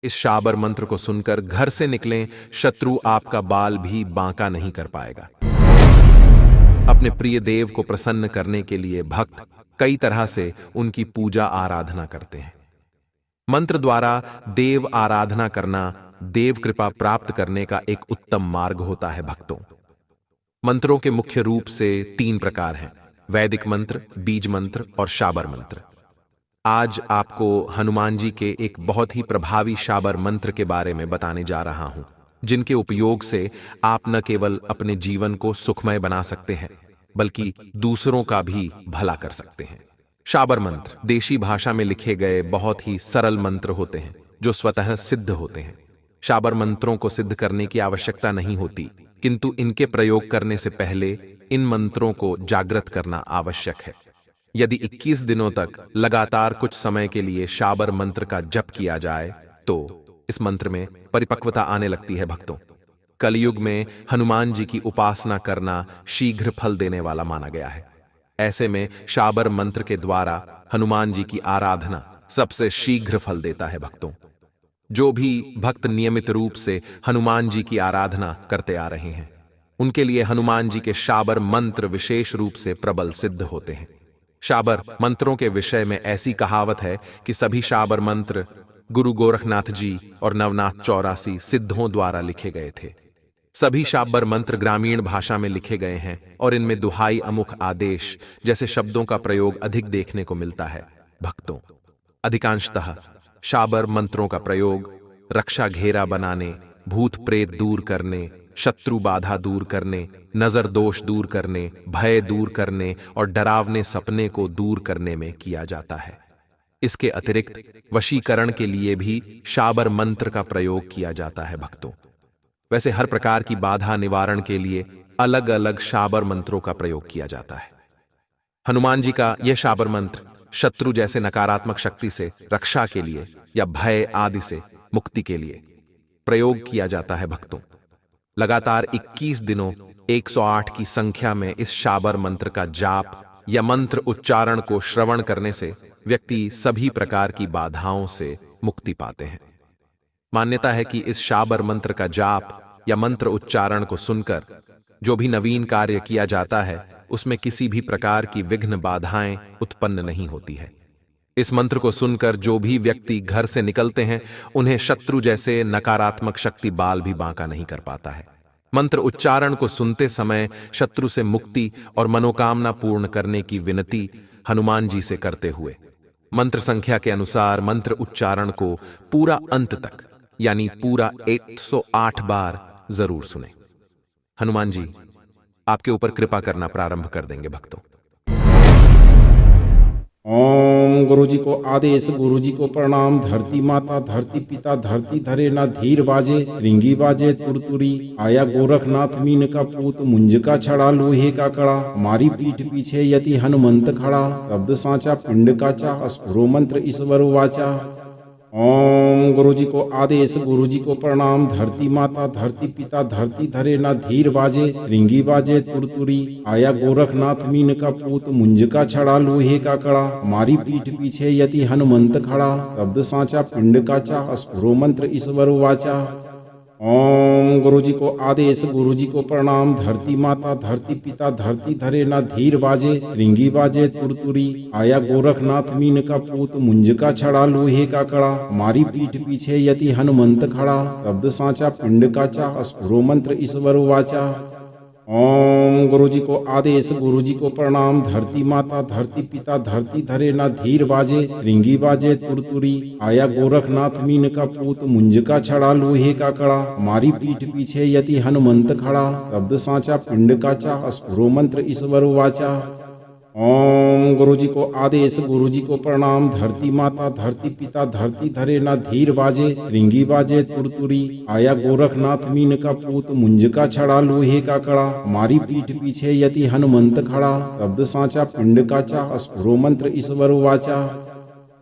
इस शाबर मंत्र को सुनकर घर से निकलें, शत्रु आपका बाल भी बांका नहीं कर पाएगा। अपने प्रिय देव को प्रसन्न करने के लिए भक्त कई तरह से उनकी पूजा आराधना करते हैं। मंत्र द्वारा देव आराधना करना देव कृपा प्राप्त करने का एक उत्तम मार्ग होता है। भक्तों, मंत्रों के मुख्य रूप से 3 प्रकार हैं: वैदिक मंत्र, बीज मंत्र और शाबर मंत्र। आज आपको हनुमान जी के एक बहुत ही प्रभावी शाबर मंत्र के बारे में बताने जा रहा हूं, जिनके उपयोग से आप न केवल अपने जीवन को सुखमय बना सकते हैं, बल्कि दूसरों का भी भला कर सकते हैं। शाबर मंत्र देशी भाषा में लिखे गए बहुत ही सरल मंत्र होते हैं, जो स्वतः सिद्ध होते हैं। शाबर मंत्रों को सिद्ध करने की आवश्यकता नहीं होती, किंतु इनके प्रयोग करने से पहले इन मंत्रों को जागृत करना आवश्यक है। यदि 21 दिनों तक लगातार कुछ समय के लिए शाबर मंत्र का जप किया जाए तो इस मंत्र में परिपक्वता आने लगती है। भक्तों, कलयुग में हनुमान जी की उपासना करना शीघ्र फल देने वाला माना गया है। ऐसे में शाबर मंत्र के द्वारा हनुमान जी की आराधना सबसे शीघ्र फल देता है। भक्तों, जो भी भक्त नियमित रूप से हनुमान जी की आराधना करते आ रहे हैं, उनके लिए हनुमान जी के शाबर मंत्र विशेष रूप से प्रबल सिद्ध होते हैं। शाबर मंत्रों के विषय में ऐसी कहावत है कि सभी शाबर मंत्र गुरु गोरखनाथ जी और नवनाथ 84 सिद्धों द्वारा लिखे गए थे। सभी शाबर मंत्र ग्रामीण भाषा में लिखे गए हैं और इनमें दुहाई, अमुख, आदेश जैसे शब्दों का प्रयोग अधिक देखने को मिलता है। भक्तों, अधिकांशतः शाबर मंत्रों का प्रयोग रक्षा घेरा बनाने, भूत प्रेत दूर करने, शत्रु बाधा दूर करने, नजर दोष दूर करने, भय दूर करने और डरावने सपने को दूर करने में किया जाता है। इसके अतिरिक्त वशीकरण के लिए भी शाबर मंत्र का प्रयोग किया जाता है। भक्तों, वैसे हर प्रकार की बाधा निवारण के लिए अलग अलग शाबर मंत्रों का प्रयोग किया जाता है। हनुमान जी का यह शाबर मंत्र शत्रु जैसे नकारात्मक शक्ति से रक्षा के लिए या भय आदि से मुक्ति के लिए प्रयोग किया जाता है। भक्तों, लगातार 21 दिनों 108 की संख्या में इस शाबर मंत्र का जाप या मंत्र उच्चारण को श्रवण करने से व्यक्ति सभी प्रकार की बाधाओं से मुक्ति पाते हैं। मान्यता है कि इस शाबर मंत्र का जाप या मंत्र उच्चारण को सुनकर जो भी नवीन कार्य किया जाता है, उसमें किसी भी प्रकार की विघ्न बाधाएं उत्पन्न नहीं होती है। इस मंत्र को सुनकर जो भी व्यक्ति घर से निकलते हैं, उन्हें शत्रु जैसे नकारात्मक शक्ति बाल भी बांका नहीं कर पाता है। मंत्र उच्चारण को सुनते समय शत्रु से मुक्ति और मनोकामना पूर्ण करने की विनती हनुमान जी से करते हुए मंत्र संख्या के अनुसार मंत्र उच्चारण को पूरा अंत तक यानी पूरा 108 बार जरूर सुने। हनुमान जी आपके ऊपर कृपा करना प्रारंभ कर देंगे। भक्तों, ओम गुरु जी को आदेश, गुरु जी को प्रणाम। धरती माता, धरती पिता, धरती धरे ना धीर बाजे, श्रृंगी बाजे तुरतुरी। आया गोरखनाथ मीन का पूत, मुंज का छड़ा, लोहे का कड़ा। हमारी पीठ पीछे यति हनुमंत खड़ा, शब्द सांचा पिंड काचा, अस्फुरो मंत्र ईश्वर वाचा। ओम गुरु जी को आदेश, गुरु जी को प्रणाम। धरती माता, धरती पिता, धरती धरे ना धीर बाजे, श्रृंगी बाजे तुरतुरी। आया गोरखनाथ मीन का पूत, मुंज का छड़ा, लोहे का कड़ा। हमारी पीठ पीछे यति हनुमंत खड़ा, शब्द सांचा पिंड काचा, अस्फुरो मंत्र ईश्वर वाचा। ओम गुरु जी को आदेश, गुरु जी को प्रणाम। धरती माता, धरती पिता, धरती धरे ना धीर बाजे, श्रृंगी बाजे तुरतुरी। आया गोरखनाथ मीन का पूत, मुंज का छड़ा, लोहे का कड़ा। हमारी पीठ पीछे यति हनुमंत खड़ा, शब्द सांचा पिंड काचा, अस्फुरो मंत्र ईश्वर वाचा। ओम गुरु जी को आदेश, गुरु जी को प्रणाम। धरती माता, धरती पिता, धरती धरे ना धीर बाजे, श्रृंगी बाजे तुरतुरी। आया गोरखनाथ मीन का पूत, मुंज का छड़ा, लोहे का कड़ा। हमारी पीठ पीछे यति हनुमंत खड़ा, शब्द सांचा पिंड काचा, अस्फुरो मंत्र ईश्वर वाचा। ओम गुरु जी को आदेश, गुरु जी को प्रणाम। धरती माता, धरती पिता, धरती धरे ना धीर बाजे, श्रृंगी बाजे तुरतुरी। आया गोरखनाथ मीन का पूत, मुंज का छड़ा, लोहे का कड़ा। हमारी पीठ पीछे यति हनुमंत खड़ा, शब्द सांचा पिंड काचा, अस्फुरो मंत्र ईश्वर वाचा।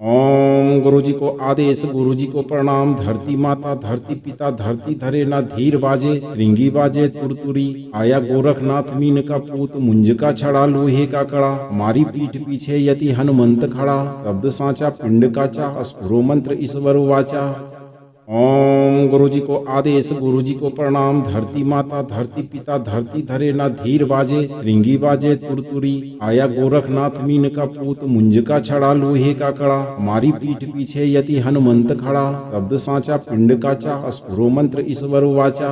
ओम गुरु जी को आदेश, गुरु जी को प्रणाम। धरती माता, धरती पिता, धरती धरे ना धीर बाजे, श्रृंगी बाजे तुरतुरी। आया गोरखनाथ मीन का पूत, मुंज का छड़ा, लोहे का कड़ा। हमारी पीठ पीछे यति हनुमंत खड़ा, शब्द सांचा पिंड काचा, अस्फुरो मंत्र ईश्वर वाचा। ओम गुरुजी को आदेश, गुरुजी को प्रणाम। धरती माता, धरती पिता, धरती धरे ना धीर बाजे। श्रृंगी बाजे तुरतुरी, आया गोरखनाथ मीन का पूत। मुंज का छड़ा, लोहे का कड़ा, हमारी पीठ पीछे यति हनुमंत खड़ा। शब्द सांचा, पिंड काचा, अस्फुरो मंत्र ईश्वर वाचा।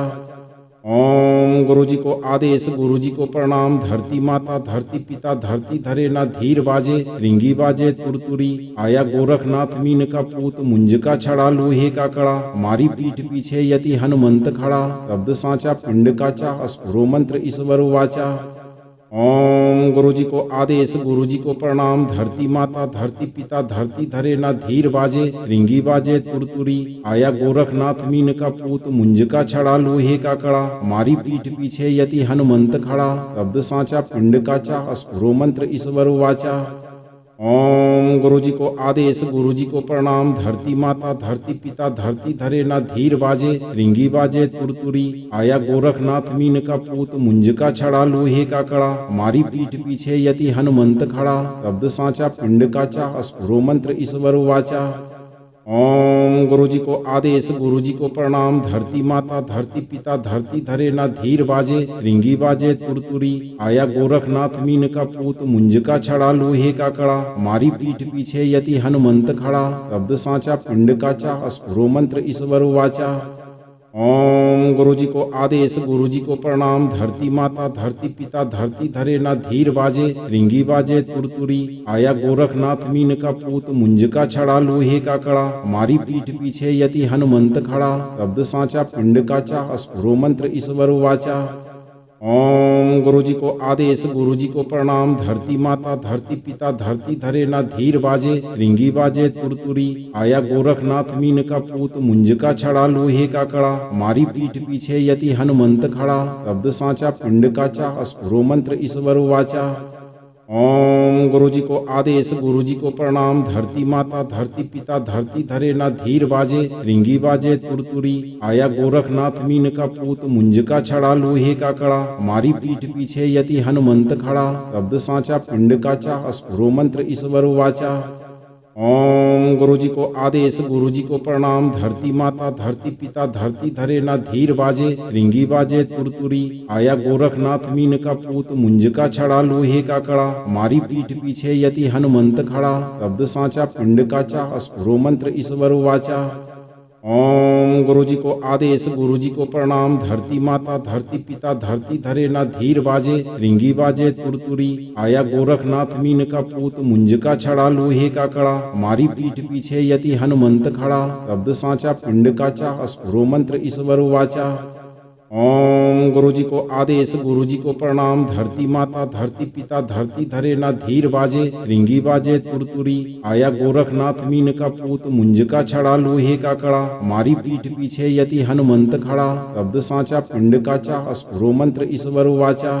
ओम गुरुजी को आदेश, गुरुजी को प्रणाम। धरती माता, धरती पिता, धरती धरे ना धीर बाजे। श्रृंगी बाजे तुरतुरी, आया गोरखनाथ मीन का पूत। मुंज का छड़ा, लोहे का कड़ा, हमारी पीठ पीछे यति हनुमंत खड़ा। शब्द सांचा, पिंड काचा, अस्फुरो मंत्र ईश्वर वाचा। ओम गुरुजी को आदेश, गुरुजी को प्रणाम। धरती माता, धरती पिता, धरती धरे ना धीर बाजे। श्रृंगी बाजे तुरतुरी, आया गोरखनाथ मीन का पूत। मुंज का छड़ा, लोहे का कड़ा, हमारी पीठ पीछे यति हनुमंत खड़ा। शब्द सांचा, पिंड काचा, अस्फुरो मंत्र ईश्वर वाचा। ओम गुरुजी को आदेश, गुरुजी को प्रणाम। धरती माता, धरती पिता, धरती धरे ना धीर बाजे। श्रृंगी बाजे तुरतुरी, आया गोरखनाथ मीन का पूत। मुंज का छड़ा, लोहे का कड़ा, हमारी पीठ पीछे यति हनुमंत खड़ा। शब्द सांचा, पिंड काचा, अस्फुरो मंत्र ईश्वर वाचा। ओम गुरुजी को आदेश, गुरुजी को प्रणाम। धरती माता, धरती पिता, धरती धरे ना धीर बाजे। श्रृंगी बाजे तुरतुरी, आया गोरखनाथ मीन का पूत। मुंज का छड़ा, लोहे का कड़ा, हमारी पीठ पीछे यति हनुमंत खड़ा। शब्द सांचा, पिंड काचा, अस्फुरो मंत्र ईश्वर वाचा। ओम गुरुजी को आदेश, गुरुजी को प्रणाम। धरती माता, धरती पिता, धरती धरे ना धीर बाजे। श्रृंगी बाजे तुरतुरी, आया गोरखनाथ मीन का पूत। मुंज का छड़ा, लोहे का कड़ा, हमारी पीठ पीछे यति हनुमंत खड़ा। शब्द सांचा, पिंड काचा, अस्फुरो मंत्र ईश्वर वाचा। ओम गुरुजी को आदेश, गुरुजी को प्रणाम। धरती माता, धरती पिता, धरती धरे ना धीर बाजे। श्रृंगी बाजे तुरतुरी, आया गोरखनाथ मीन का पूत। मुंज का छड़ा, लोहे का कड़ा, हमारी पीठ पीछे यति हनुमंत खड़ा। शब्द सांचा, पिंड काचा, अस्फुरो मंत्र ईश्वर वाचा। ओम गुरुजी को आदेश, गुरुजी को प्रणाम। धरती माता, धरती पिता, धरती धरे ना धीर बाजे। श्रृंगी बाजे तुरतुरी, आया गोरखनाथ मीन का पूत। मुंज का छड़ा, लोहे का कड़ा, हमारी पीठ पीछे यति हनुमंत खड़ा। शब्द सांचा, पिंड काचा, अस्फुरो मंत्र ईश्वर वाचा। ओम गुरुजी को आदेश, गुरुजी को प्रणाम। धरती माता, धरती पिता, धरती धरे ना धीर बाजे। श्रृंगी बाजे तुरतुरी, आया गोरखनाथ मीन का पूत। मुंज का छड़ा, लोहे का कड़ा, हमारी पीठ पीछे यति हनुमंत खड़ा। शब्द सांचा, पिंड काचा, अस्फुरो मंत्र ईश्वर वाचा। ओम गुरुजी को आदेश, गुरुजी को प्रणाम। धरती माता, धरती पिता, धरती धरे ना धीर बाजे। श्रृंगी बाजे तुरतुरी, आया गोरखनाथ मीन का पूत। मुंज का छड़ा, लोहे का कड़ा, हमारी पीठ पीछे यति हनुमंत खड़ा। शब्द सांचा, पिंड काचा, अस्फुरो मंत्र ईश्वर वाचा। ओम गुरुजी को आदेश, गुरुजी को प्रणाम। धरती माता, धरती पिता, धरती धरे ना धीर बाजे। श्रृंगी बाजे तुरतुरी, आया गोरखनाथ मीन का पूत। मुंज का छड़ा, लोहे का कड़ा, हमारी पीठ पीछे यति हनुमंत खड़ा। शब्द सांचा, पिंड काचा, अस्फुरो मंत्र ईश्वर वाचा।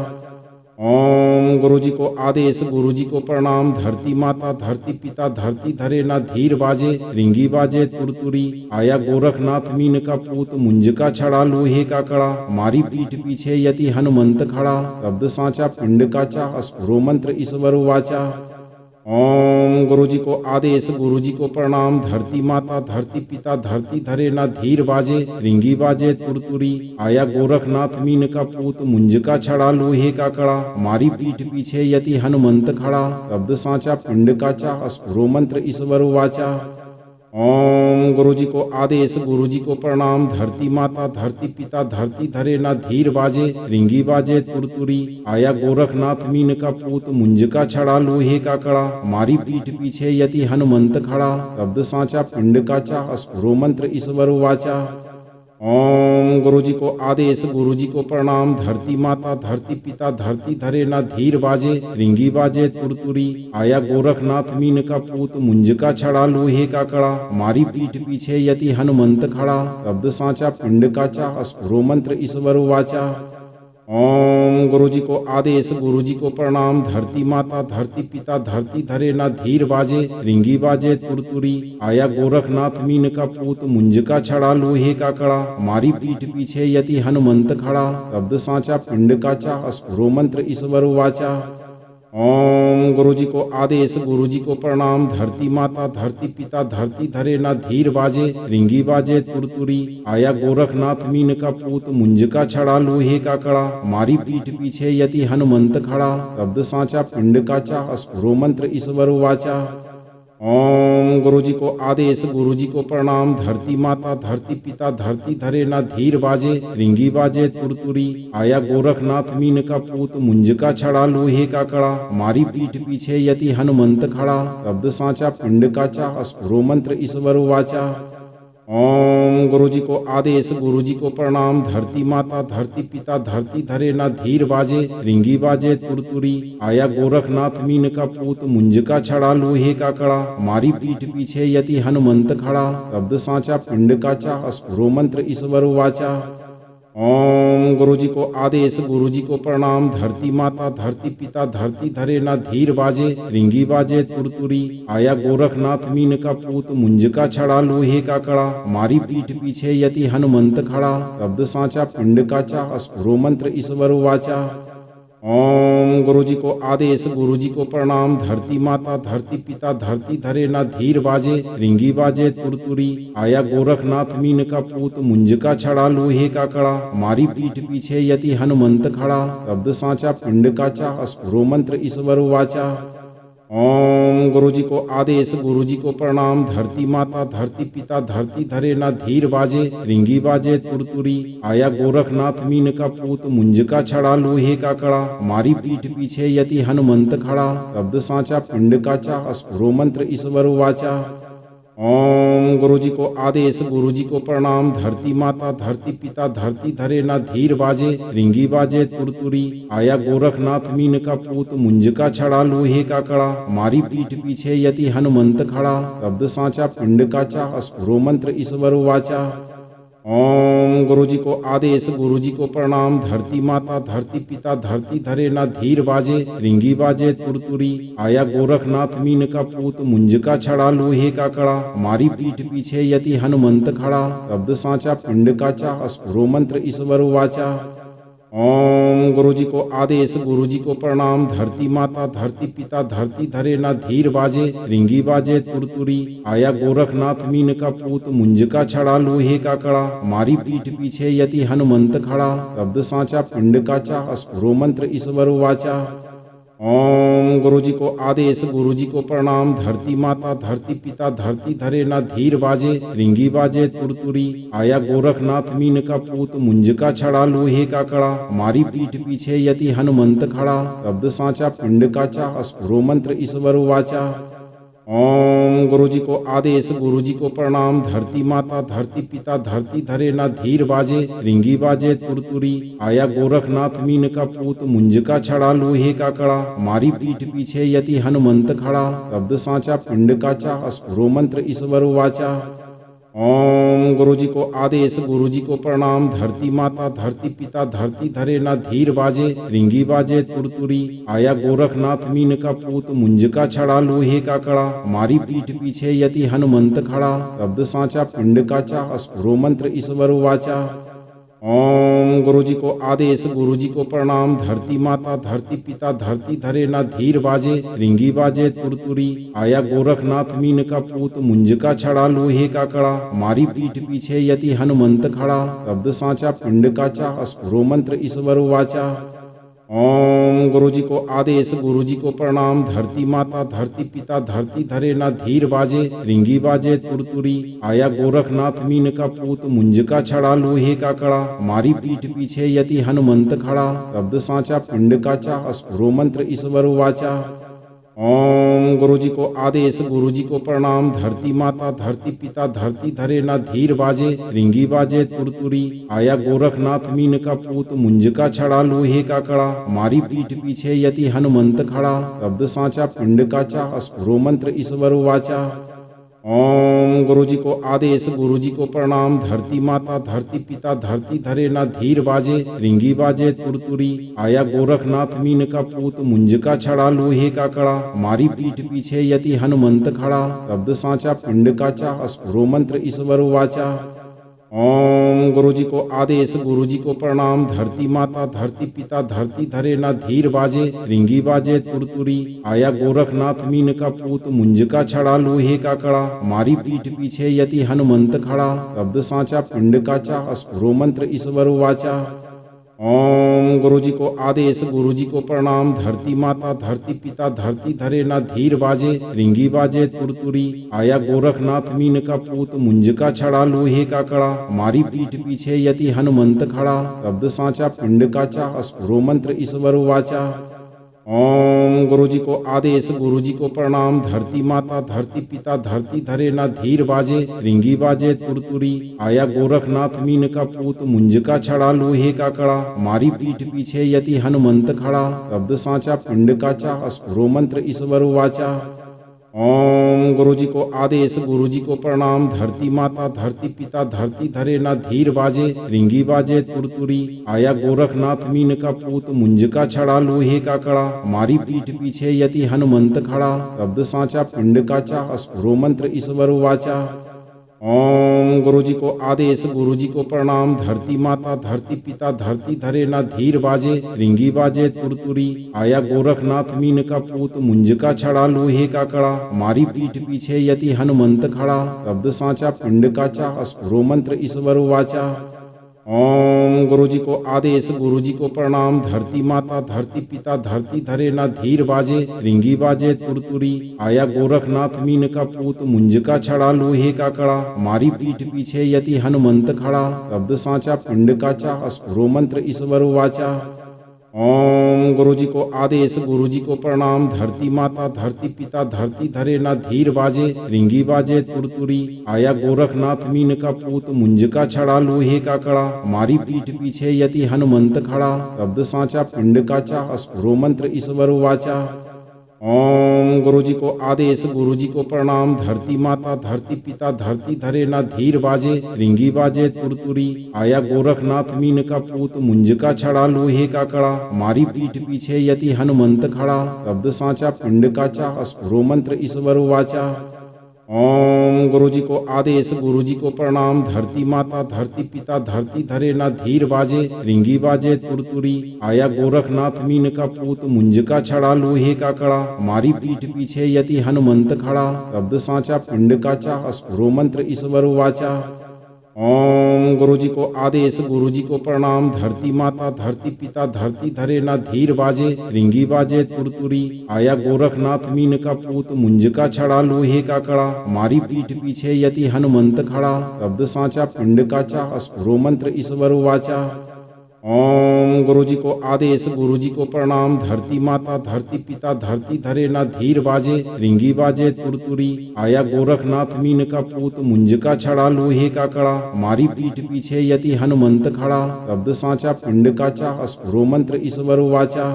ओम गुरुजी को आदेश, गुरुजी को प्रणाम। धरती माता, धरती पिता, धरती धरे ना धीर बाजे। श्रृंगी बाजे तुरतुरी, आया गोरखनाथ मीन का पूत। मुंज का छड़ा, लोहे का कड़ा, हमारी पीठ पीछे यति हनुमंत खड़ा। शब्द सांचा, पिंड काचा, अस्फुरो मंत्र ईश्वर वाचा। ओम गुरुजी को आदेश, गुरुजी को प्रणाम। धरती माता, धरती पिता, धरती धरे ना धीर बाजे। श्रृंगी बाजे तुरतुरी, आया गोरखनाथ मीन का पूत। मुंज का छड़ा, लोहे का कड़ा, हमारी पीठ पीछे यति हनुमंत खड़ा। शब्द सांचा, पिंड काचा, अस्फुरो मंत्र ईश्वर वाचा। ओम गुरुजी को आदेश, गुरुजी को प्रणाम। धरती माता, धरती पिता, धरती धरे ना धीर बाजे। श्रृंगी बाजे तुरतुरी, आया गोरखनाथ मीन का पूत। मुंज का छड़ा, लोहे का कड़ा, हमारी पीठ पीछे यति हनुमंत खड़ा। शब्द सांचा, पिंड काचा, अस्फुरो मंत्र ईश्वर वाचा। ओम गुरुजी को आदेश, गुरुजी को प्रणाम। धरती माता, धरती पिता, धरती धरे ना धीर बाजे। श्रृंगी बाजे तुरतुरी, आया गोरखनाथ मीन का पूत। मुंज का छड़ा, लोहे का कड़ा, हमारी पीठ पीछे यति हनुमंत खड़ा। शब्द सांचा, पिंड काचा, अस्फुरो मंत्र ईश्वर वाचा। ओम गुरुजी को आदेश, गुरुजी को प्रणाम। धरती माता, धरती पिता, धरती धरे ना धीर बाजे। श्रृंगी बाजे तुरतुरी, आया गोरखनाथ मीन का पूत। मुंज का छड़ा, लोहे का कड़ा, हमारी पीठ पीछे यति हनुमंत खड़ा। शब्द सांचा, पिंड काचा, अस्फुरो मंत्र ईश्वर वाचा। ओम गुरु जी को आदेश, गुरु जी को प्रणाम। धरती माता, धरती पिता, धरती धरे ना धीर बाजे। श्रृंगी बाजे तुरतुरी, आया गोरखनाथ मीन का पूत। मुंज का छड़ा, लोहे का कड़ा, मारी पीठ पीछे यति हनुमंत खड़ा। शब्द सांचा, पिंड काचा, अस्फुरो मंत्र ईश्वर वाचा। ओम गुरु जी को आदेश, गुरु जी को प्रणाम। धरती माता, धरती पिता, धरती धरे ना धीर बाजे। श्रृंगी बाजे तुरतुरी, आया गोरखनाथ मीन का पूत। मुंज का छड़ा, लोहे का कड़ा, मारी पीठ पीछे यति हनुमंत खड़ा। शब्द सांचा, पिंड काचा, अस्फुरो मंत्र ईश्वर वाचा। ओम गुरु जी को आदेश, गुरु जी को प्रणाम। धरती माता, धरती पिता, धरती धरे ना धीर बाजे। श्रृंगी बाजे तुरतुरी, आया गोरखनाथ मीन का पूत। मुंज का छड़ा, लोहे का कड़ा, मारी पीठ पीछे यति हनुमंत खड़ा। शब्द सांचा, पिंड काचा, अस्फुरो मंत्र ईश्वर वाचा। ओम गुरु जी को आदेश, गुरु जी को प्रणाम। धरती माता, धरती पिता, धरती धरे ना धीर बाजे। श्रृंगी बाजे तुरतुरी, आया गोरखनाथ मीन का पूत। मुंज का छड़ा, लोहे का कड़ा, मारी पीठ पीछे यति हनुमंत खड़ा। शब्द सांचा, पिंड काचा, अस्फुरो मंत्र ईश्वर वाचा। ओम गुरु जी को आदेश, गुरु जी को प्रणाम। धरती माता, धरती पिता, धरती धरे ना धीर बाजे। श्रृंगी बाजे तुरतुरी, आया गोरखनाथ मीन का पूत। मुंज का छड़ा, लोहे का कड़ा, मारी पीठ पीछे यति हनुमंत खड़ा। शब्द सांचा, पिंड काचा, अस्फुरो मंत्र ईश्वर वाचा। ओम गुरु जी को आदेश, गुरु जी को प्रणाम। धरती माता, धरती पिता, धरती धरे ना धीर बाजे। श्रृंगी बाजे तुरतुरी, आया गोरखनाथ मीन का पूत। मुंज का छड़ा, लोहे का कड़ा, मारी पीठ पीछे यति हनुमंत खड़ा। शब्द सांचा, पिंड काचा, अस्फुरो मंत्र ईश्वर वाचा। ओम गुरु जी को आदेश, गुरु जी को प्रणाम। धरती माता, धरती पिता, धरती धरे ना धीर बाजे। श्रृंगी बाजे तुरतुरी, आया गोरखनाथ मीन का पूत। मुंज का छड़ा, लोहे का कड़ा, मारी पीठ पीछे यति हनुमंत खड़ा। शब्द सांचा, पिंड काचा, अस्फुरो मंत्र ईश्वर वाचा। ओम गुरु जी को आदेश, गुरु जी को प्रणाम। धरती माता, धरती पिता, धरती धरे ना धीर बाजे। श्रृंगी बाजे तुरतुरी, आया गोरखनाथ मीन का पूत। मुंज का छड़ा, लोहे का कड़ा, मारी पीठ पीछे यति हनुमंत खड़ा। शब्द सांचा, पिंड काचा, अस्फुरो मंत्र ईश्वर वाचा। ओम गुरु जी को आदेश, गुरु जी को प्रणाम। धरती माता, धरती पिता, धरती धरे ना धीर बाजे। श्रृंगी बाजे तुरतुरी, आया गोरखनाथ मीन का पूत। मुंज का छड़ा, लोहे का कड़ा, मारी पीठ पीछे यति हनुमंत खड़ा। शब्द सांचा, पिंड काचा, अस्फुरो मंत्र ईश्वर वाचा। ओम गुरु जी को आदेश, गुरु जी को प्रणाम। धरती माता, धरती पिता, धरती धरे ना धीर बाजे। श्रृंगी बाजे तुरतुरी, आया गोरखनाथ मीन का पूत। मुंज का छड़ा, लोहे का कड़ा, मारी पीठ पीछे यति हनुमंत खड़ा। शब्द सांचा, पिंड काचा, अस्फुरो मंत्र ईश्वर वाचा। ओम गुरु जी को आदेश, गुरु जी को प्रणाम। धरती माता, धरती पिता, धरती धरे ना धीर बाजे। श्रृंगी बाजे तुरतुरी, आया गोरखनाथ मीन का पूत। मुंज का छड़ा, लोहे का कड़ा, मारी पीठ पीछे यति हनुमंत खड़ा। शब्द सांचा, पिंड काचा, अस्फुरो मंत्र ईश्वर वाचा। ओम गुरु जी को आदेश, गुरु जी को प्रणाम। धरती माता, धरती पिता, धरती धरे ना धीर बाजे। श्रृंगी बाजे तुरतुरी, आया गोरखनाथ मीन का पूत। मुंज का छड़ा, लोहे का कड़ा, मारी पीठ पीछे यति हनुमंत खड़ा। शब्द सांचा, पिंड काचा, अस्फुरो मंत्र ईश्वर वाचा। ओम गुरु जी को आदेश, गुरु जी को प्रणाम। धरती माता, धरती पिता, धरती धरे ना धीर बाजे। श्रृंगी बाजे तुरतुरी, आया गोरखनाथ मीन का पूत। मुंज का छड़ा, लोहे का कड़ा, मारी पीठ पीछे यति हनुमंत खड़ा। शब्द सांचा, पिंड काचा, अस्फुरो मंत्र ईश्वर वाचा। ओम गुरु जी को आदेश, गुरु जी को प्रणाम। धरती माता, धरती पिता, धरती धरे ना धीर बाजे। श्रृंगी बाजे तुरतुरी, आया गोरखनाथ मीन का पूत। मुंज का छड़ा, लोहे का कड़ा, मारी पीठ पीछे यति हनुमंत खड़ा। शब्द सांचा, पिंड काचा, अस्फुरो मंत्र ईश्वर वाचा। ओम गुरु जी को आदेश, गुरु जी को प्रणाम। धरती माता, धरती पिता, धरती धरे ना धीर बाजे। श्रृंगी बाजे तुरतुरी, आया गोरखनाथ मीन का पूत। मुंज का छड़ा, लोहे का कड़ा, मारी पीठ पीछे यति हनुमंत खड़ा। शब्द सांचा, पिंड काचा, अस्फुरो मंत्र ईश्वर वाचा। ओम गुरु जी को आदेश, गुरु जी को प्रणाम। धरती माता, धरती पिता, धरती धरे ना धीर बाजे। श्रृंगी बाजे तुरतुरी, आया गोरखनाथ मीन का पूत। मुंज का छड़ा, लोहे का कड़ा, मारी पीठ पीछे यति हनुमंत खड़ा। शब्द सांचा, पिंड काचा, अस्फुरो मंत्र ईश्वर वाचा। ओम गुरु जी को आदेश, गुरु जी को प्रणाम। धरती माता, धरती पिता, धरती धरे ना धीर बाजे। श्रृंगी बाजे तुरतुरी, आया गोरखनाथ मीन का पूत। मुंज का छड़ा, लोहे का कड़ा, हमारी पीठ पीछे यति हनुमंत खड़ा। शब्द सांचा, पिंड काचा, अस्फुरो मंत्र ईश्वर वाचा। ओम गुरु जी को आदेश, गुरु जी को प्रणाम। धरती माता, धरती पिता, धरती धरे ना धीर बाजे। श्रृंगी बाजे तुरतुरी, आया गोरखनाथ मीन का पूत। मुंज का छड़ा, लोहे का कड़ा, हमारी पीठ पीछे यति हनुमंत खड़ा। शब्द सांचा, पिंड काचा, अस्फुरो मंत्र ईश्वर वाचा। ओम गुरु जी को आदेश, गुरु जी को प्रणाम। धरती माता, धरती पिता, धरती धरे ना धीर बाजे। श्रृंगी बाजे तुरतुरी, आया गोरखनाथ मीन का पूत। मुंज का छड़ा, लोहे का कड़ा, हमारी पीठ पीछे यति हनुमंत खड़ा। शब्द सांचा, पिंड काचा, अस्फुरो मंत्र ईश्वर वाचा। ओम गुरु जी को आदेश, गुरु जी को प्रणाम। धरती माता, धरती पिता, धरती धरे ना धीर बाजे। श्रृंगी बाजे तुरतुरी, आया गोरखनाथ मीन का पूत। मुंज का छड़ा, लोहे का कड़ा, हमारी पीठ पीछे यति हनुमंत खड़ा। शब्द सांचा, पिंड काचा, अस्फुरो मंत्र ईश्वर वाचा। ओम गुरु जी को आदेश, गुरु जी को प्रणाम। धरती माता, धरती पिता, धरती धरे ना धीर बाजे। श्रृंगी बाजे तुरतुरी, आया गोरखनाथ मीन का पूत। मुंज का छड़ा, लोहे का कड़ा, हमारी पीठ पीछे यति हनुमंत खड़ा। शब्द सांचा, पिंड काचा, अस्फुरो मंत्र ईश्वर वाचा। ओम गुरु जी को आदेश, गुरु जी को प्रणाम। धरती माता, धरती पिता, धरती धरे ना धीर बाजे। श्रृंगी बाजे तुरतुरी, आया गोरखनाथ मीन का पूत। मुंज का छड़ा, लोहे का कड़ा, हमारी पीठ पीछे यति हनुमंत खड़ा। शब्द सांचा, पिंड काचा, अस्फुरो मंत्र ईश्वर वाचा। ओम गुरु जी को आदेश, गुरु जी को प्रणाम। धरती माता, धरती पिता, धरती धरे ना धीर बाजे। श्रृंगी बाजे तुरतुरी, आया गोरखनाथ मीन का पूत। मुंज का छड़ा, लोहे का कड़ा, हमारी पीठ पीछे यति हनुमंत खड़ा। शब्द सांचा, पिंड काचा, अस्फुरो मंत्र ईश्वर वाचा। ओम गुरु जी को आदेश, गुरु जी को प्रणाम। धरती माता, धरती पिता, धरती धरे ना धीर बाजे। श्रृंगी बाजे तुरतुरी, आया गोरखनाथ मीन का पूत। मुंज का छड़ा, लोहे का कड़ा, हमारी पीठ पीछे यति हनुमंत खड़ा। शब्द सांचा, पिंड काचा, अस्फुरो मंत्र ईश्वर वाचा। ओम गुरु जी को आदेश, गुरु जी को प्रणाम। धरती माता, धरती पिता, धरती धरे ना धीर बाजे। श्रृंगी बाजे तुरतुरी, आया गोरखनाथ मीन का पूत। मुंज का छड़ा, लोहे का कड़ा, हमारी पीठ पीछे यति हनुमंत खड़ा। शब्द सांचा, पिंड काचा, अस्फुरो मंत्र ईश्वर वाचा। ओम गुरु जी को आदेश, गुरु जी को प्रणाम। धरती माता, धरती पिता, धरती धरे ना धीर बाजे। श्रृंगी बाजे तुरतुरी, आया गोरखनाथ मीन का पूत। मुंज का छड़ा, लोहे का कड़ा, हमारी पीठ पीछे यति हनुमंत खड़ा। शब्द सांचा, पिंड काचा, अस्फुरो मंत्र ईश्वर वाचा। ओम गुरु जी को आदेश, गुरु जी को प्रणाम। धरती माता, धरती पिता, धरती धरे ना धीर बाजे। श्रृंगी बाजे तुरतुरी, आया गोरखनाथ मीन का पूत। मुंज का छड़ा, लोहे का कड़ा, हमारी पीठ पीछे यति हनुमंत खड़ा। शब्द सांचा, पिंड काचा, अस्फुरो मंत्र ईश्वर वाचा।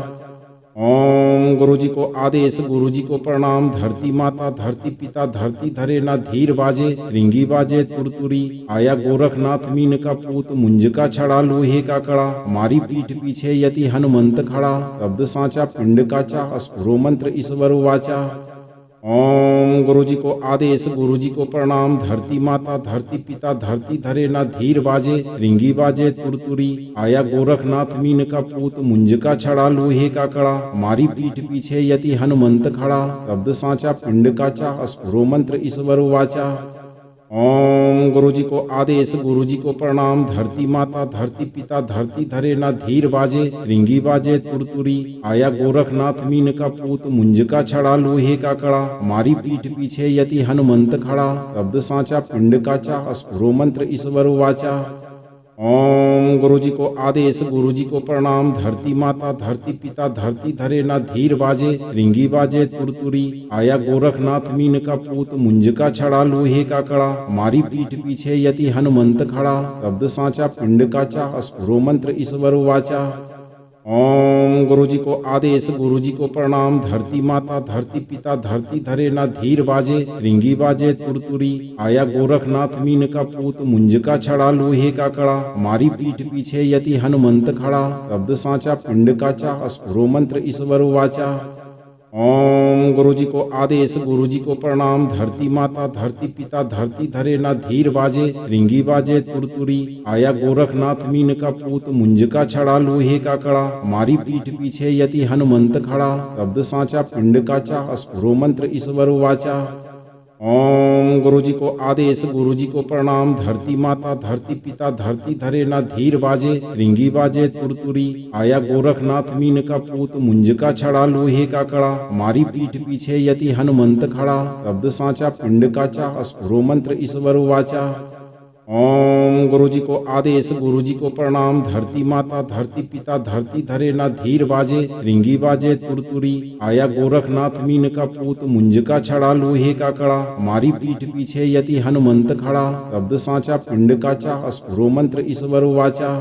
ओम गुरु जी को आदेश, गुरु जी को प्रणाम। धरती माता, धरती पिता, धरती धरे ना धीर बाजे। श्रृंगी बाजे तुरतुरी, आया गोरखनाथ मीन का पूत। मुंज का छड़ा, लोहे का कड़ा, हमारी पीठ पीछे यति हनुमंत खड़ा। शब्द सांचा, पिंड काचा, अस्फुरो मंत्र ईश्वर वाचा। ओम गुरु जी को आदेश, गुरु जी को प्रणाम। धरती माता, धरती पिता, धरती धरे ना धीर बाजे। श्रृंगी बाजे तुरतुरी, आया गोरखनाथ मीन का पूत। मुंज का छड़ा, लोहे का कड़ा, हमारी पीठ पीछे यति हनुमंत खड़ा। शब्द सांचा, पिंड काचा, अस्फुरो मंत्र ईश्वर वाचा। ओम गुरु जी को आदेश, गुरु जी को प्रणाम। धरती माता, धरती पिता, धरती धरे ना धीर बाजे। श्रृंगी बाजे तुरतुरी, आया गोरखनाथ मीन का पूत। मुंज का छड़ा, लोहे का कड़ा, हमारी पीठ पीछे यति हनुमंत खड़ा। शब्द सांचा, पिंड काचा, अस्फुरो मंत्र ईश्वर वाचा। ओम गुरु जी को आदेश, गुरु जी को प्रणाम। धरती माता, धरती पिता, धरती धरे ना धीर बाजे। श्रृंगी बाजे तुरतुरी, आया गोरखनाथ मीन का पूत। मुंज का छड़ा, लोहे का कड़ा, हमारी पीठ पीछे यति हनुमंत खड़ा। शब्द सांचा, पिंड काचा, अस्फुरो मंत्र ईश्वर वाचा। ओम गुरु जी को आदेश, गुरु जी को प्रणाम। धरती माता, धरती पिता, धरती धरे ना धीर बाजे। श्रृंगी बाजे तुरतुरी, आया गोरखनाथ मीन का पूत। मुंज का छड़ा, लोहे का कड़ा, हमारी पीठ पीछे यति हनुमंत खड़ा। शब्द सांचा, पिंड काचा, अस्फुरो मंत्र ईश्वर वाचा। ओम गुरु जी को आदेश, गुरु जी को प्रणाम। धरती माता, धरती पिता, धरती धरे ना धीर बाजे। श्रृंगी बाजे तुरतुरी, आया गोरखनाथ मीन का पूत। मुंज का छड़ा, लोहे का कड़ा, मारी पीठ पीछे यति हनुमंत खड़ा। शब्द साचा, पिंड काचा, अस्फुरो मंत्र ईश्वर वाचा। ओम गुरु जी को आदेश, गुरु जी को प्रणाम। धरती माता, धरती पिता, धरती धरे ना धीर बाजे। श्रृंगी बाजे तुरतुरी, आया गोरखनाथ मीन का पूत। मुंज का छड़ा, लोहे का कड़ा, मारी पीठ पीछे यति हनुमंत खड़ा। शब्द साचा, पिंड काचा, अस्फुरो मंत्र ईश्वर वाचा। ओम गुरु जी को आदेश, गुरु जी को प्रणाम। धरती माता, धरती पिता, धरती धरे ना धीर बाजे। श्रृंगी बाजे तुरतुरी, आया गोरखनाथ मीन का पूत। मुंज का छड़ा, लोहे का कड़ा, मारी पीठ पीछे यति हनुमंत खड़ा। शब्द साचा, पिंड काचा, अस्फुरो मंत्र ईश्वर वाचा।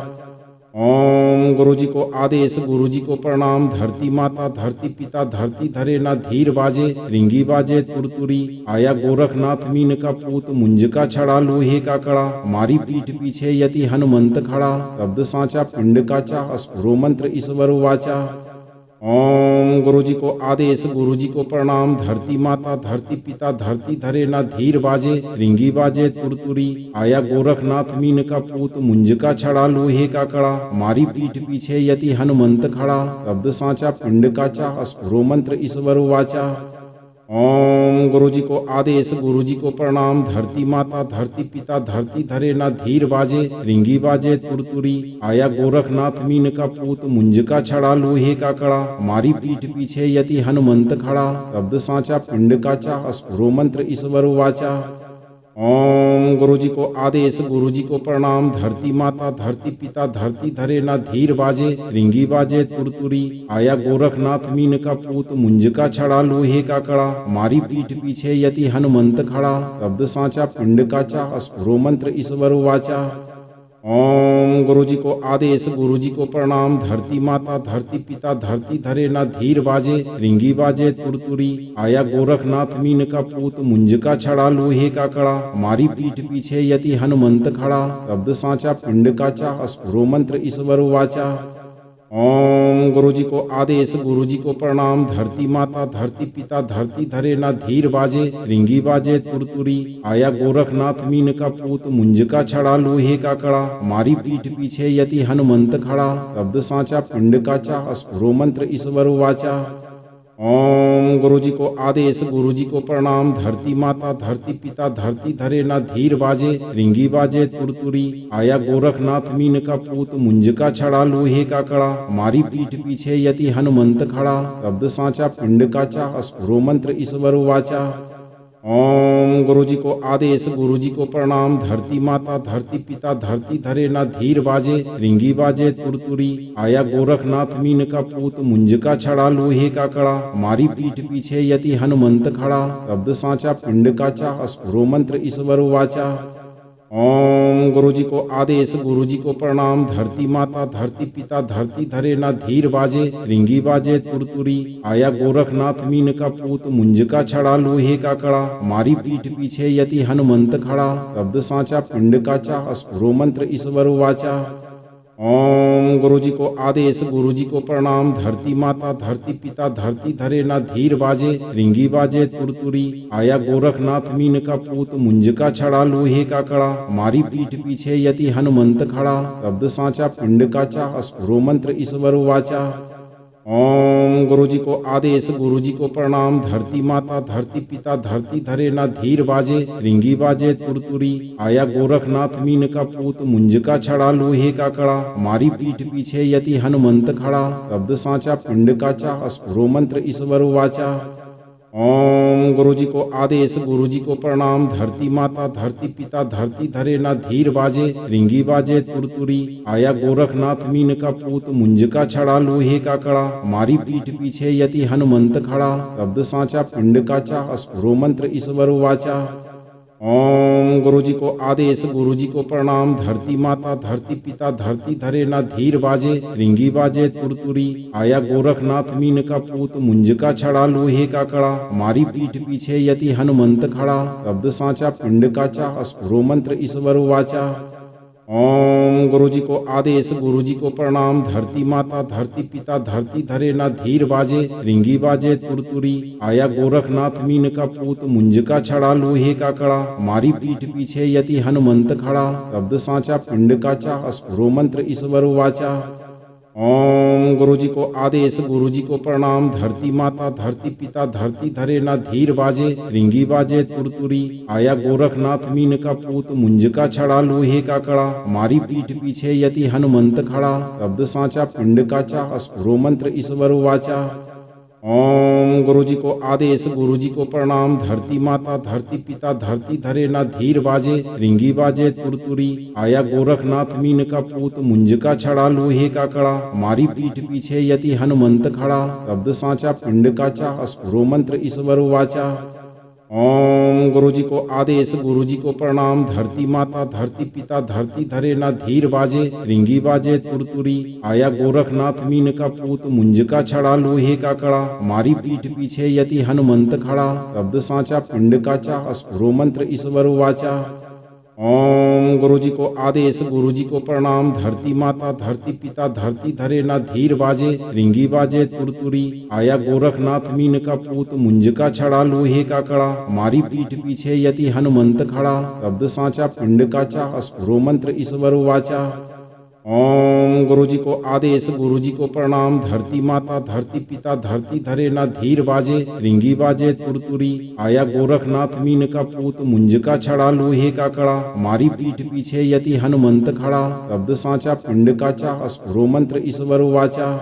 ओम गुरु जी को आदेश, गुरु जी को प्रणाम। धरती माता, धरती पिता, धरती धरे ना धीर बाजे। श्रृंगी बाजे तुरतुरी, आया गोरखनाथ मीन का पूत। मुंज का छड़ा, लोहे का कड़ा, मारी पीठ पीछे यति हनुमंत खड़ा। शब्द साचा, पिंड काचा, अस्फुरो मंत्र ईश्वर वाचा। ओम गुरु जी को आदेश, गुरु जी को प्रणाम। धरती माता, धरती पिता, धरती धरे ना धीर बाजे। श्रृंगी बाजे तुरतुरी, आया गोरखनाथ मीन का पूत। मुंज का छड़ा, लोहे का कड़ा, मारी पीठ पीछे यति हनुमंत खड़ा। शब्द साचा, पिंड काचा, अस्फुरो मंत्र ईश्वर वाचा। ओम गुरु जी को आदेश, गुरु जी को प्रणाम। धरती माता, धरती पिता, धरती धरे ना धीर बाजे। श्रृंगी बाजे तुरतुरी, आया गोरखनाथ मीन का पूत। मुंज का छड़ा, लोहे का कड़ा, मारी पीठ पीछे यति हनुमंत खड़ा। शब्द साचा, पिंड काचा, अस्फुरो मंत्र ईश्वर वाचा। ओम गुरु जी को आदेश, गुरु जी को प्रणाम। धरती माता, धरती पिता, धरती धरे ना धीर बाजे। श्रृंगी बाजे तुरतुरी, आया गोरखनाथ मीन का पूत। मुंज का छड़ा, लोहे का कड़ा, मारी पीठ पीछे यति हनुमंत खड़ा। शब्द साचा, पिंड काचा, अस्फुरो मंत्र ईश्वर वाचा। ओम गुरु जी को आदेश, गुरु जी को प्रणाम। धरती माता, धरती पिता, धरती धरे ना धीर बाजे। श्रृंगी बाजे तुरतुरी, आया गोरखनाथ मीन का पूत। मुंज का छड़ा, लोहे का कड़ा, मारी पीठ पीछे यति हनुमंत खड़ा। शब्द साचा, पिंड काचा, अस्फुरो मंत्र ईश्वर वाचा। ओम गुरु जी को आदेश, गुरु जी को प्रणाम। धरती माता, धरती पिता, धरती धरे ना धीर बाजे। श्रृंगी बाजे तुरतुरी, आया गोरखनाथ मीन का पूत। मुंज का छड़ा, लोहे का कड़ा, मारी पीठ पीछे यति हनुमंत खड़ा। शब्द साचा, पिंड काचा, अस्फुरो मंत्र ईश्वर वाचा। ओम गुरु जी को आदेश, गुरु जी को प्रणाम। धरती माता, धरती पिता, धरती धरे ना धीर बाजे। श्रृंगी बाजे तुरतुरी, आया गोरखनाथ मीन का पूत। मुंज का छड़ा, लोहे का कड़ा, मारी पीठ पीछे यति हनुमंत खड़ा। शब्द साचा, पिंड काचा, अस्फुरो मंत्र ईश्वर वाचा। ओम गुरु जी को आदेश, गुरु जी को प्रणाम। धरती माता, धरती पिता, धरती धरे ना धीर बाजे। श्रृंगी बाजे तुरतुरी, आया गोरखनाथ मीन का पूत। मुंज का छड़ा, लोहे का कड़ा, मारी पीठ पीछे यति हनुमंत खड़ा। शब्द साचा, पिंड काचा, अस्फुरो मंत्र ईश्वर वाचा। ओम गुरु जी को आदेश, गुरु जी को प्रणाम। धरती माता, धरती पिता, धरती धरे ना धीर बाजे। श्रृंगी बाजे तुरतुरी, आया गोरखनाथ मीन का पूत। मुंज का छड़ा, लोहे का कड़ा, मारी पीठ पीछे यति हनुमंत खड़ा। शब्द साचा, पिंड काचा, अस्फुरो मंत्र ईश्वर वाचा। ओम गुरु जी को आदेश, गुरु जी को प्रणाम। धरती माता, धरती पिता, धरती धरे ना धीर बाजे। श्रृंगी बाजे तुरतुरी, आया गोरखनाथ मीन का पूत। मुंज का छड़ा, लोहे का कड़ा, मारी पीठ पीछे यति हनुमंत खड़ा। शब्द साचा, पिंड काचा, अस्फुरो मंत्र ईश्वर वाचा। ओम गुरु जी को आदेश, गुरु जी को प्रणाम। धरती माता, धरती पिता, धरती धरे ना धीर बाजे। श्रृंगी बाजे तुरतुरी, आया गोरखनाथ मीन का पूत। मुंज का छड़ा, लोहे का कड़ा, मारी पीठ पीछे यति हनुमंत खड़ा। शब्द साचा, पिंड काचा, अस्फुरो मंत्र ईश्वर वाचा। ओम गुरु जी को आदेश, गुरु जी को प्रणाम। धरती माता, धरती पिता, धरती धरे ना धीर बाजे। श्रृंगी बाजे तुरतुरी, आया गोरखनाथ मीन का पूत। मुंज का छड़ा, लोहे का कड़ा, मारी पीठ पीछे यति हनुमंत खड़ा। शब्द साचा, पिंड काचा, अस्फुरो मंत्र ईश्वर वाचा। ओम गुरु जी को आदेश, गुरु जी को प्रणाम। धरती माता, धरती पिता, धरती धरे ना धीर बाजे। श्रृंगी बाजे तुरतुरी, आया गोरखनाथ मीन का पूत। मुंज का छड़ा, लोहे का कड़ा, मारी पीठ पीछे यति हनुमंत खड़ा। शब्द साचा, पिंड काचा, अस्फुरो मंत्र ईश्वर वाचा। ओम गुरु जी को आदेश, गुरु जी को प्रणाम। धरती माता, धरती पिता, धरती धरे ना धीर बाजे। श्रृंगी बाजे तुरतुरी, आया गोरखनाथ मीन का पूत। मुंज का छड़ा, लोहे का कड़ा, मारी पीठ पीछे यति हनुमंत खड़ा। शब्द साचा, पिंड काचा, अस्फुरो मंत्र ईश्वर वाचा। ओम गुरु जी को आदेश, गुरु जी को प्रणाम। धरती माता, धरती पिता, धरती धरे ना धीर बाजे। श्रृंगी बाजे तुरतुरी, आया गोरखनाथ मीन का पूत। मुंज का छड़ा, लोहे का कड़ा, मारी पीठ पीछे यति हनुमंत खड़ा। शब्द साचा, पिंड काचा, अस्फुरो मंत्र ईश्वर वाचा। ओम गुरु जी को आदेश, गुरु जी को प्रणाम। धरती माता, धरती पिता, धरती धरे ना धीर बाजे। श्रृंगी बाजे तुरतुरी, आया गोरखनाथ मीन का पूत। मुंज का छड़ा, लोहे का कड़ा, मारी पीठ पीछे यति हनुमंत खड़ा। शब्द साचा, पिंड काचा, अस्फुरो मंत्र ईश्वर वाचा। ओम गुरु जी को आदेश, गुरु जी को प्रणाम। धरती माता, धरती पिता, धरती धरे ना धीर बाजे। श्रृंगी बाजे तुरतुरी, आया गोरखनाथ मीन का पूत। मुंज का छड़ा, लोहे का कड़ा, मारी पीठ पीछे यति हनुमंत खड़ा। शब्द साचा, पिंड काचा, अस्फुरो मंत्र ईश्वर वाचा। ओम गुरु जी को आदेश, गुरु जी को प्रणाम। धरती माता, धरती पिता, धरती धरे ना धीर बाजे। श्रृंगी बाजे तुरतुरी, आया गोरखनाथ मीन का पूत। मुंज का छड़ा, लोहे का कड़ा, मारी पीठ पीछे यति हनुमंत खड़ा। शब्द साचा, पिंड काचा, अस्फुरो मंत्र ईश्वर वाचा। ओम गुरु जी को आदेश, गुरु जी को प्रणाम। धरती माता, धरती पिता, धरती धरे ना धीर बाजे। श्रृंगी बाजे तुरतुरी, आया गोरखनाथ मीन का पूत। मुंज का छड़ा, लोहे का कड़ा, मारी पीठ पीछे यति हनुमंत खड़ा। शब्द साचा, पिंड काचा, अस्फुरो मंत्र ईश्वर वाचा।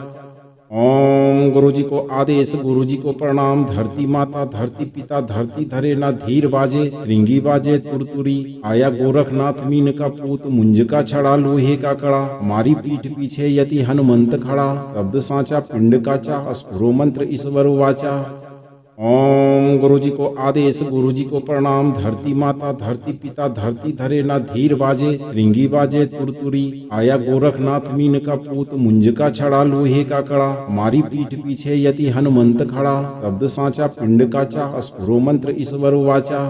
ओम गुरु जी को आदेश, गुरु जी को प्रणाम। धरती माता, धरती पिता, धरती धरे ना धीर बाजे। श्रृंगी बाजे तुरतुरी, आया गोरखनाथ मीन का पूत। मुंज का छड़ा, लोहे का कड़ा, मारी पीठ पीछे यति हनुमंत खड़ा। शब्द साचा, पिंड काचा, अस्फुरो मंत्र ईश्वर वाचा। ओम गुरु जी को आदेश, गुरु जी को प्रणाम। धरती माता, धरती पिता, धरती धरे ना धीर बाजे। श्रृंगी बाजे तुरतुरी, आया गोरखनाथ मीन का पूत। मुंज का छड़ा, लोहे का कड़ा, मारी पीठ पीछे यति हनुमंत खड़ा। शब्द साचा, पिंड काचा, अस्फुरो मंत्र ईश्वर वाचा।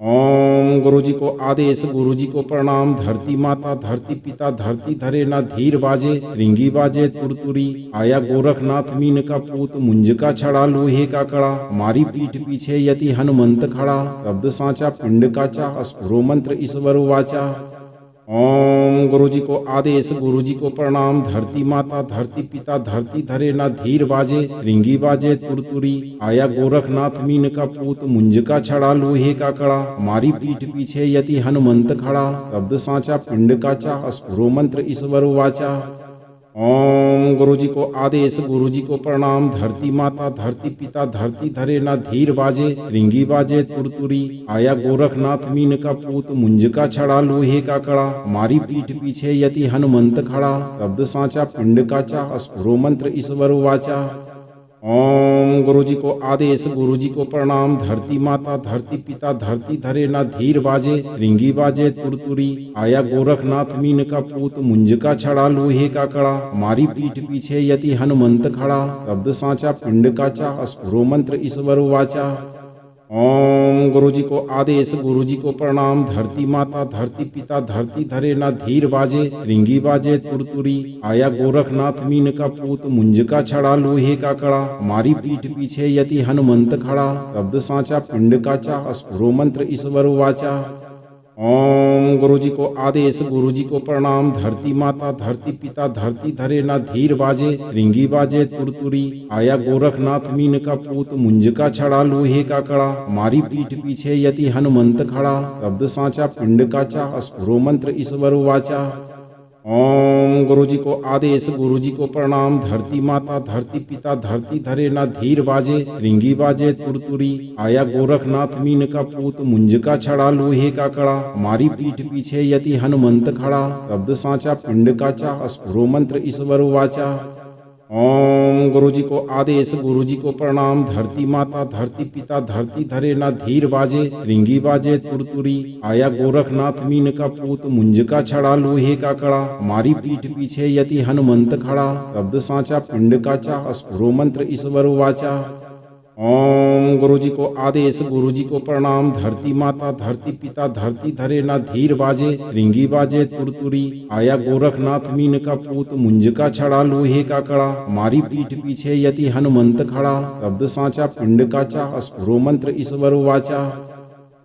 ओम गुरु जी को आदेश, गुरु जी को प्रणाम। धरती माता, धरती पिता, धरती धरे ना धीर बाजे। श्रृंगी बाजे तुरतुरी, आया गोरखनाथ मीन का पूत। मुंज का छड़ा, लोहे का कड़ा, मारी पीठ पीछे यति हनुमंत खड़ा। शब्द साचा, पिंड काचा, अस्फुरो मंत्र ईश्वर वाचा। ओम गुरु जी को आदेश, गुरु जी को प्रणाम। धरती माता, धरती पिता, धरती धरे ना धीर बाजे। श्रृंगी बाजे तुरतुरी, आया गोरखनाथ मीन का पूत। मुंज का छड़ा, लोहे का कड़ा, मारी पीठ पीछे यति हनुमंत खड़ा। शब्द साचा, पिंड काचा, अस्फुरो मंत्र ईश्वर वाचा। ओम गुरु जी को आदेश, गुरु जी को प्रणाम। धरती माता, धरती पिता, धरती धरे ना धीर बाजे। श्रृंगी बाजे तुरतुरी, आया गोरखनाथ मीन का पूत। मुंज का छड़ा, लोहे का कड़ा, मारी पीठ पीछे यति हनुमंत खड़ा। शब्द साचा, पिंड काचा, अस्फुरो मंत्र ईश्वर वाचा। ओम गुरु जी को आदेश, गुरु जी को प्रणाम। धरती माता, धरती पिता, धरती धरे ना धीर बाजे। श्रृंगी बाजे तुरतुरी, आया गोरखनाथ मीन का पूत। मुंज का छड़ा, लोहे का कड़ा, मारी पीठ पीछे यति हनुमंत खड़ा। शब्द साचा, पिंड काचा, अस्फुरो मंत्र ईश्वर वाचा। ओम गुरु जी को आदेश, गुरु जी को प्रणाम। धरती माता, धरती पिता, धरती धरे ना धीर बाजे। श्रृंगी बाजे तुरतुरी, आया गोरखनाथ मीन का पूत। मुंज का छड़ा, लोहे का कड़ा, मारी पीठ पीछे यति हनुमंत खड़ा। शब्द साचा, पिंड काचा, अस्फुरो मंत्र ईश्वर वाचा। ओम गुरु जी को आदेश, गुरु जी को प्रणाम। धरती माता, धरती पिता, धरती धरे ना धीर बाजे। श्रृंगी बाजे तुरतुरी, आया गोरखनाथ मीन का पूत। मुंज का छड़ा, लोहे का कड़ा, मारी पीठ पीछे यति हनुमंत खड़ा। शब्द साचा, पिंड काचा, अस्फुरो मंत्र ईश्वर वाचा। ओम गुरु जी को आदेश, गुरु जी को प्रणाम। धरती माता, धरती पिता, धरती धरे ना धीर बाजे। श्रृंगी बाजे तुरतुरी, आया गोरखनाथ मीन का पूत। मुंज का छड़ा, लोहे का कड़ा, मारी पीठ पीछे यति हनुमंत खड़ा। शब्द साचा, पिंड काचा, अस्फुरो मंत्र ईश्वर वाचा। ओम गुरु जी को आदेश, गुरु जी को प्रणाम। धरती माता, धरती पिता, धरती धरे ना धीर बाजे। श्रृंगी बाजे तुरतुरी, आया गोरखनाथ मीन का पूत। मुंज का छड़ा, लोहे का कड़ा, मारी पीठ पीछे यति हनुमंत खड़ा। शब्द साचा, पिंड काचा, अस्फुरो मंत्र ईश्वर वाचा। ओम गुरु जी को आदेश, गुरु जी को प्रणाम। धरती माता, धरती पिता, धरती धरे ना धीर बाजे। श्रृंगी बाजे तुरतुरी, आया गोरखनाथ मीन का पूत। मुंज का छड़ा, लोहे का कड़ा, मारी पीठ पीछे यति हनुमंत खड़ा। शब्द सांचा, पिंड काचा, अस्फुरो मंत्र ईश्वर वाचा।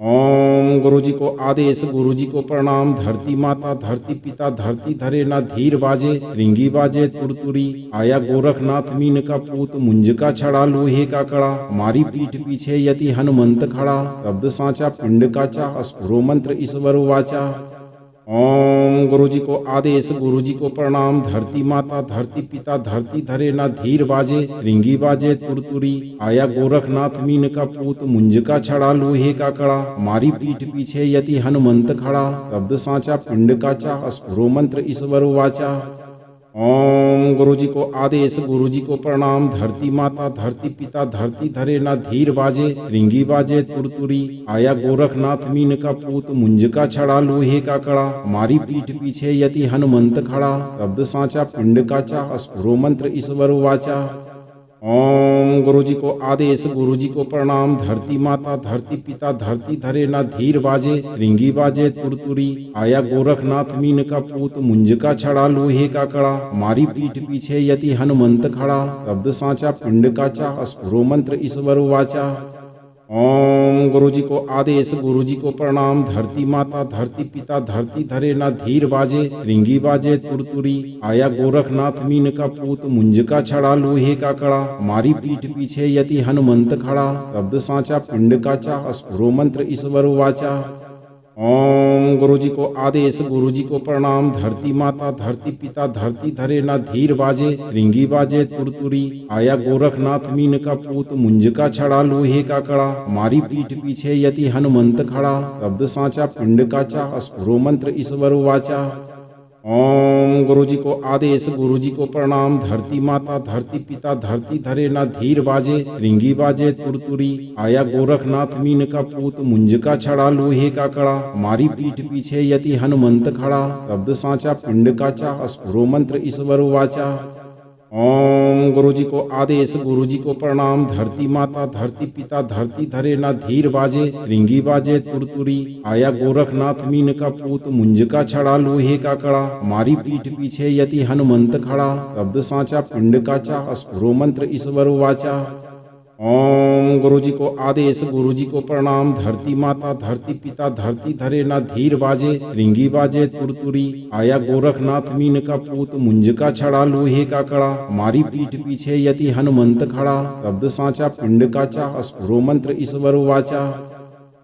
ओम गुरु जी को आदेश, गुरु जी को प्रणाम। धरती माता, धरती पिता, धरती धरे ना धीर बाजे। श्रृंगी बाजे तुरतुरी, आया गोरखनाथ मीन का पूत। मुंज का छड़ा, लोहे का कड़ा, मारी पीठ पीछे यति हनुमंत खड़ा। शब्द सांचा, पिंड काचा, अस्फुरो मंत्र ईश्वर वाचा। ओम गुरु जी को आदेश, गुरु जी को प्रणाम। धरती माता, धरती पिता, धरती धरे ना धीर बाजे। श्रृंगी बाजे तुरतुरी, आया गोरखनाथ मीन का पूत। मुंज का छड़ा, लोहे का कड़ा, मारी पीठ पीछे यति हनुमंत खड़ा। शब्द सांचा, पिंड काचा, अस्फुरो मंत्र ईश्वर वाचा। ओम गुरु जी को आदेश, गुरु जी को प्रणाम। धरती माता, धरती पिता, धरती धरे ना धीर बाजे। श्रृंगी बाजे तुरतुरी, आया गोरखनाथ मीन का पूत। मुंज का छड़ा, लोहे का कड़ा, मारी पीठ पीछे यति हनुमंत खड़ा। शब्द सांचा, पिंड काचा, अस्फुरो मंत्र ईश्वर वाचा। ओम गुरु जी को आदेश, गुरु जी को प्रणाम। धरती माता, धरती पिता, धरती धरे ना धीर बाजे। श्रृंगी बाजे तुरतुरी, आया गोरखनाथ मीन का पूत। मुंज का छड़ा, लोहे का कड़ा, मारी पीठ पीछे यति हनुमंत खड़ा। शब्द सांचा, पिंड काचा, अस्फुरो मंत्र ईश्वर वाचा। ओम गुरु जी को आदेश, गुरु जी को प्रणाम। धरती माता, धरती पिता, धरती धरे ना धीर बाजे। श्रृंगी बाजे तुरतुरी, आया गोरखनाथ मीन का पूत। मुंज का छड़ा, लोहे का कड़ा, मारी पीठ पीछे यति हनुमंत खड़ा। शब्द सांचा, पिंड काचा, अस्फुरो मंत्र ईश्वर वाचा। ओम गुरु जी को आदेश, गुरु जी को प्रणाम। धरती माता, धरती पिता, धरती धरे ना धीर बाजे। श्रृंगी बाजे तुरतुरी, आया गोरखनाथ मीन का पूत। मुंज का छड़ा, लोहे का कड़ा, मारी पीठ पीछे यति हनुमंत खड़ा। शब्द सांचा, पिंड काचा, अस्फुरो मंत्र ईश्वर वाचा। ओम गुरु जी को आदेश, गुरु जी को प्रणाम। धरती माता, धरती पिता, धरती धरे ना धीर बाजे। श्रृंगी बाजे तुरतुरी, आया गोरखनाथ मीन का पूत। मुंज का छड़ा, लोहे का कड़ा, मारी पीठ पीछे यति हनुमंत खड़ा। शब्द सांचा, पिंड काचा, अस्फुरो मंत्र ईश्वर वाचा। ओम गुरु जी को आदेश, गुरु जी को प्रणाम। धरती माता, धरती पिता, धरती धरे ना धीर बाजे। श्रृंगी बाजे तुरतुरी, आया गोरखनाथ मीन का पूत। मुंज का छड़ा, लोहे का कड़ा, मारी पीठ पीछे यति हनुमंत खड़ा। शब्द सांचा, पिंड काचा, अस्फुरो मंत्र ईश्वर वाचा। ओम गुरु जी को आदेश, गुरु जी को प्रणाम। धरती माता, धरती पिता, धरती धरे ना धीर बाजे। श्रृंगी बाजे तुरतुरी, आया गोरखनाथ मीन का पूत। मुंज का छड़ा, लोहे का कड़ा, मारी पीठ पीछे यति हनुमंत खड़ा। शब्द सांचा, पिंड काचा, अस्फुरो मंत्र ईश्वर वाचा।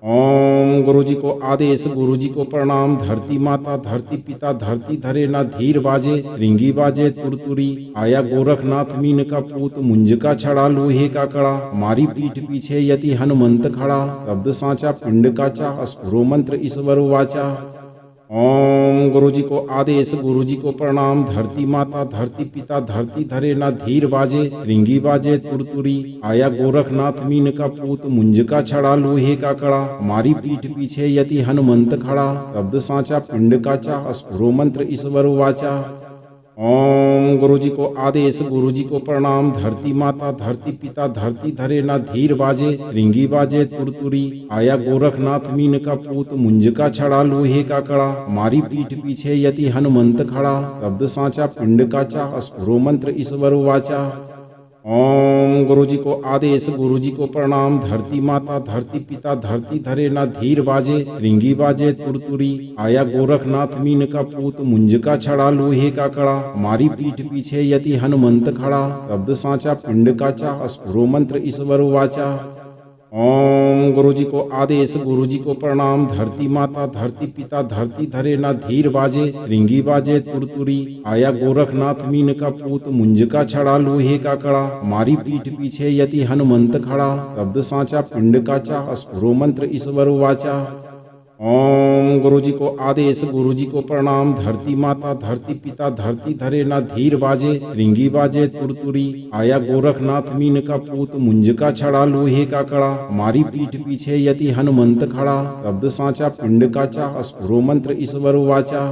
ओम गुरु जी को आदेश, गुरु जी को प्रणाम। धरती माता, धरती पिता, धरती धरे ना धीर बाजे। श्रृंगी बाजे तुरतुरी, आया गोरखनाथ मीन का पूत। मुंज का छड़ा, लोहे का कड़ा, मारी पीठ पीछे यति हनुमंत खड़ा। शब्द सांचा, पिंड काचा, अस्फुरो मंत्र ईश्वर वाचा। ओम गुरु जी को आदेश, गुरु जी को प्रणाम। धरती माता, धरती पिता, धरती धरे ना धीर बाजे। श्रृंगी बाजे तुरतुरी, आया गोरखनाथ मीन का पूत। मुंज का छड़ा, लोहे का कड़ा, मारी पीठ पीछे यति हनुमंत खड़ा। शब्द सांचा, पिंड काचा, अस्फुरो मंत्र ईश्वर वाचा। ओम गुरु जी को आदेश, गुरु जी को प्रणाम। धरती माता, धरती पिता, धरती धरे ना धीर बाजे। श्रृंगी बाजे तुरतुरी, आया गोरखनाथ मीन का पूत। मुंज का छड़ा, लोहे का कड़ा, मारी पीठ पीछे यति हनुमंत खड़ा। शब्द सांचा, पिंड काचा, अस्फुरो मंत्र ईश्वर वाचा। ओम गुरु जी को आदेश, गुरु जी को प्रणाम। धरती माता, धरती पिता, धरती धरे ना धीर बाजे। श्रृंगी बाजे तुरतुरी, आया गोरखनाथ मीन का पूत। मुंज का छड़ा, लोहे का कड़ा, मारी पीठ पीछे यति हनुमंत खड़ा। शब्द सांचा, पिंड काचा, अस्फुरो मंत्र ईश्वर वाचा। ओम गुरु जी को आदेश, गुरु जी को प्रणाम। धरती माता, धरती पिता, धरती धरे ना धीर बाजे। श्रृंगी बाजे तुरतुरी, आया गोरखनाथ मीन का पूत। मुंज का छड़ा, लोहे का कड़ा, मारी पीठ पीछे यति हनुमंत खड़ा। शब्द सांचा, पिंड काचा, अस्फुरो मंत्र ईश्वर वाचा। ओम गुरु जी को आदेश, गुरु जी को प्रणाम। धरती माता, धरती पिता, धरती धरे ना धीर बाजे। श्रृंगी बाजे तुरतुरी, आया गोरखनाथ मीन का पूत। मुंज का छड़ा, लोहे का कड़ा, मारी पीठ पीछे यति हनुमंत खड़ा। शब्द सांचा, पिंड काचा, अस्फुरो मंत्र ईश्वर वाचा।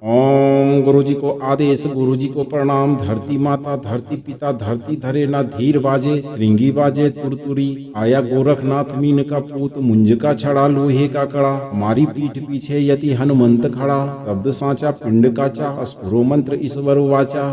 ओम गुरुजी को आदेश, गुरुजी को प्रणाम। धरती माता, धरती पिता, धरती धरे ना धीर बाजे। श्रृंगी बाजे तुरतुरी, आया गोरखनाथ मीन का पूत, मुंज का छड़ा लोहे का कड़ा। हमारी पीठ पीछे यति हनुमंत खड़ा, शब्द साचा पिंड काचा, अस्फुरो मंत्र ईश्वर वाचा।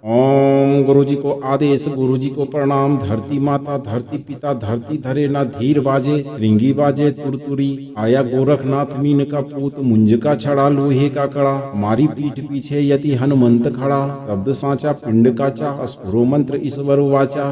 ओम गुरुजी को आदेश, गुरुजी को प्रणाम। धरती माता, धरती पिता, धरती धरे ना धीर बाजे। श्रृंगी बाजे तुरतुरी, आया गोरखनाथ मीन का पूत, मुंज का छड़ा लोहे का कड़ा। हमारी पीठ पीछे यति हनुमंत खड़ा, शब्द साचा पिंड काचा, अस्फुरो मंत्र ईश्वर वाचा।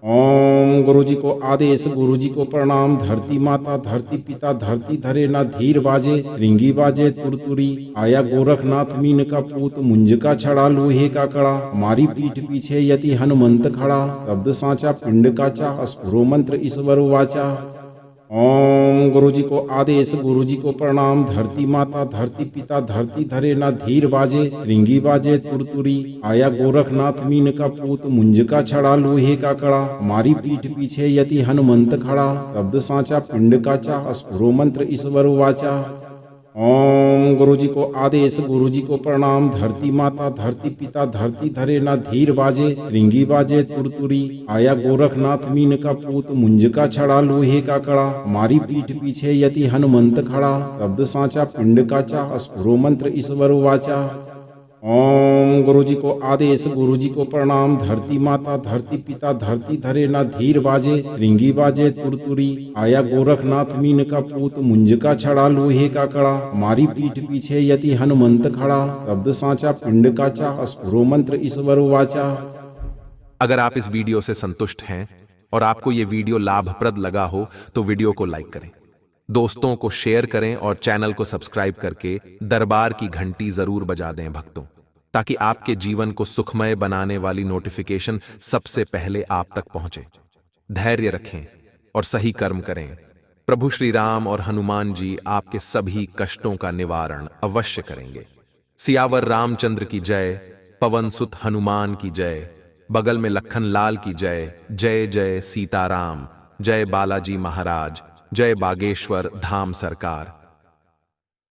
ओम गुरुजी को आदेश, गुरुजी को प्रणाम। धरती माता, धरती पिता, धरती धरे ना धीर बाजे। श्रृंगी बाजे तुरतुरी, आया गोरखनाथ मीन का पूत, मुंज का छड़ा लोहे का कड़ा। हमारी पीठ पीछे यति हनुमंत खड़ा, शब्द साचा पिंड काचा, अस्फुरो मंत्र ईश्वर वाचा। ओम गुरुजी को आदेश, गुरुजी को प्रणाम। धरती माता, धरती पिता, धरती धरे ना धीर बाजे। श्रृंगी बाजे तुरतुरी, आया गोरखनाथ मीन का पूत, मुंज का छड़ा लोहे का कड़ा। हमारी पीठ पीछे यति हनुमंत खड़ा, शब्द साचा पिंड काचा, अस्फुरो मंत्र ईश्वर वाचा। ओम गुरुजी को आदेश, गुरुजी को प्रणाम। धरती माता, धरती पिता, धरती धरे ना धीर बाजे। श्रृंगी बाजे तुरतुरी, आया गोरखनाथ मीन का पूत, मुंज का छड़ा लोहे का कड़ा। हमारी पीठ पीछे यति हनुमंत खड़ा, शब्द साचा पिंड काचा, अस्फुरो मंत्र ईश्वर वाचा। ओम गुरुजी को आदेश, गुरुजी को प्रणाम। धरती माता, धरती पिता, धरती धरे ना धीर बाजे। श्रृंगी बाजे तुरतुरी, आया गोरखनाथ मीन का पूत, मुंज का छड़ा लोहे का कड़ा। हमारी पीठ पीछे यति हनुमंत खड़ा, शब्द साचा पिंड काचा, अस्फुरो मंत्र ईश्वर वाचा। अगर आप इस वीडियो से संतुष्ट हैं और आपको ये वीडियो लाभप्रद लगा हो तो वीडियो को लाइक करें, दोस्तों को शेयर करें और चैनल को सब्सक्राइब करके दरबार की घंटी जरूर बजा दें भक्तों, ताकि आपके जीवन को सुखमय बनाने वाली नोटिफिकेशन सबसे पहले आप तक पहुंचे। धैर्य रखें और सही कर्म करें। प्रभु श्री राम और हनुमान जी आपके सभी कष्टों का निवारण अवश्य करेंगे। सियावर रामचंद्र की जय, पवन सुत हनुमान की जय, बगल में लखन लाल की जय। जय जय सीताराम, जय बालाजी महाराज, जय बागेश्वर धाम सरकार।